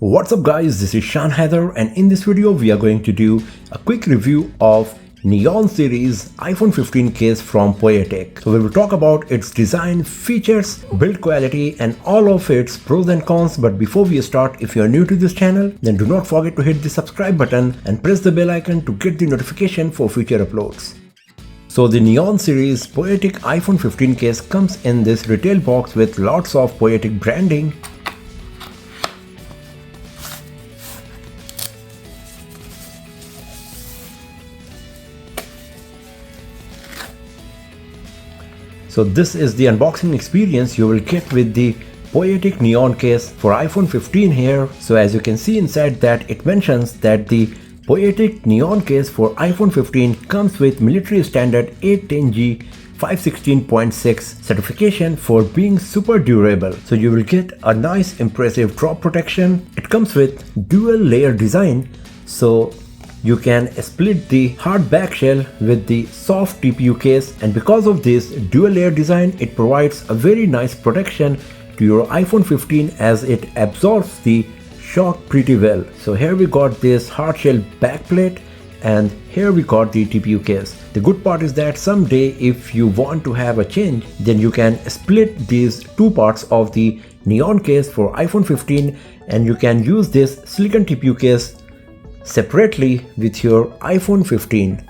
What's up guys, this is Shan Heather, and in this video we are going to do a quick review of Neon series iPhone 15 case from Poetic. So we will talk about its design, features, build quality and all of its pros and cons. But before we start, if you are new to this channel, then do not forget to hit the subscribe button and press the bell icon to get the notification for future uploads. So the Neon series Poetic iPhone 15 case comes in this retail box with lots of Poetic branding. So this is the unboxing experience you will get with the Poetic Neon case for iPhone 15 here. So as you can see inside that, it mentions that the Poetic Neon case for iPhone 15 comes with military standard 810G 516.6 certification for being super durable. So you will get a nice impressive drop protection. It comes with dual layer design, so you can split the hard back shell with the soft TPU case, and because of this dual layer design, it provides a very nice protection to your iPhone 15 as it absorbs the shock pretty well. So here we got this hard shell back plate and here we got the TPU case. The good part is that someday if you want to have a change, then you can split these two parts of the Neon case for iPhone 15 and you can use this silicon TPU case separately with your iPhone 15.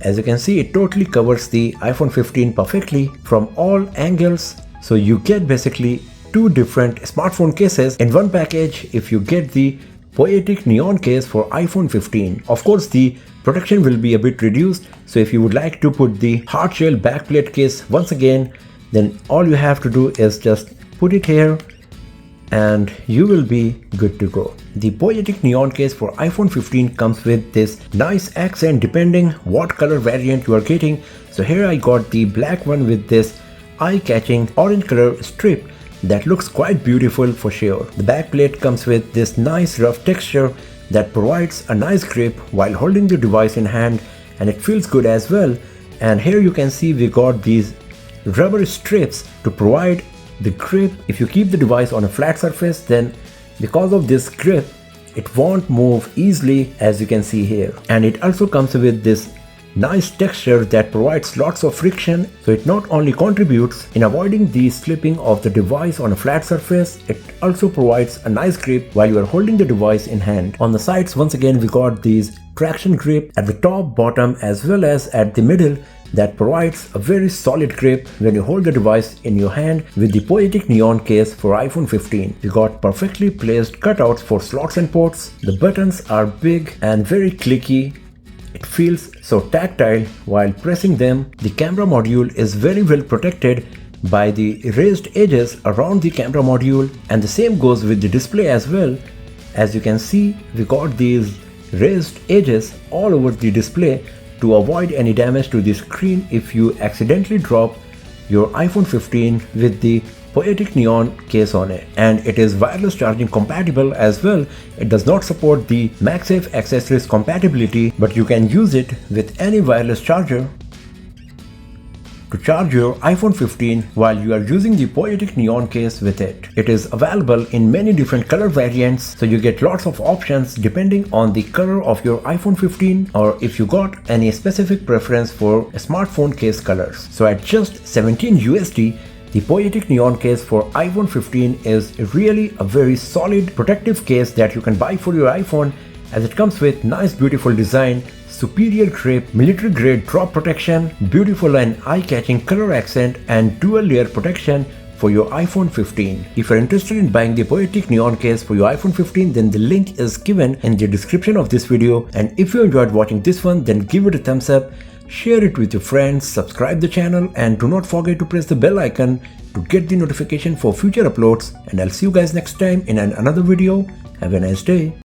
As you can see, it totally covers the iPhone 15 perfectly from all angles. So you get basically two different smartphone cases in one package if you get the Poetic Neon case for iPhone 15. Of course, the protection will be a bit reduced. So if you would like to put the hard shell backplate case once again, then all you have to do is just put it here and you will be good to go. The Poetic Neon case for iPhone 15 comes with this nice accent depending what color variant you are getting. So here I got the black one with this eye-catching orange color strip that looks quite beautiful for sure. The back plate comes with this nice rough texture that provides a nice grip while holding the device in hand, and it feels good as well. And here you can see we got these rubber strips to provide the grip. If you keep the device on a flat surface, then because of this grip it won't move easily, as you can see here. And it also comes with this nice texture that provides lots of friction, so it not only contributes in avoiding the slipping of the device on a flat surface, it also provides a nice grip while you are holding the device in hand. On the sides, once again we got these traction grip at the top, bottom as well as at the middle that provides a very solid grip when you hold the device in your hand. With the Poetic Neon case for iPhone 15, we got perfectly placed cutouts for slots and ports. The buttons are big and very clicky. It feels so tactile while pressing them. The camera module is very well protected by the raised edges around the camera module, and the same goes with the display as well. As you can see, we got these raised edges all over the display to avoid any damage to the screen if you accidentally drop your iPhone 15 with the Poetic Neon case on it. And it is wireless charging compatible as well. It does not support the MagSafe accessories compatibility, but you can use it with any wireless charger to charge your iPhone 15 while you are using the Poetic Neon case with it. It is available in many different color variants, so you get lots of options depending on the color of your iPhone 15 or if you got any specific preference for smartphone case colors. So at just 17 USD, the Poetic Neon case for iPhone 15 is really a very solid protective case that you can buy for your iPhone, as it comes with nice beautiful design, superior grip, military grade drop protection, beautiful and eye-catching color accent and dual layer protection for your iPhone 15. If you're interested in buying the Poetic Neon case for your iPhone 15, then the link is given in the description of this video. And if you enjoyed watching this one, then give it a thumbs up, share it with your friends, subscribe the channel and do not forget to press the bell icon to get the notification for future uploads. And I'll see you guys next time in another video. Have a nice day.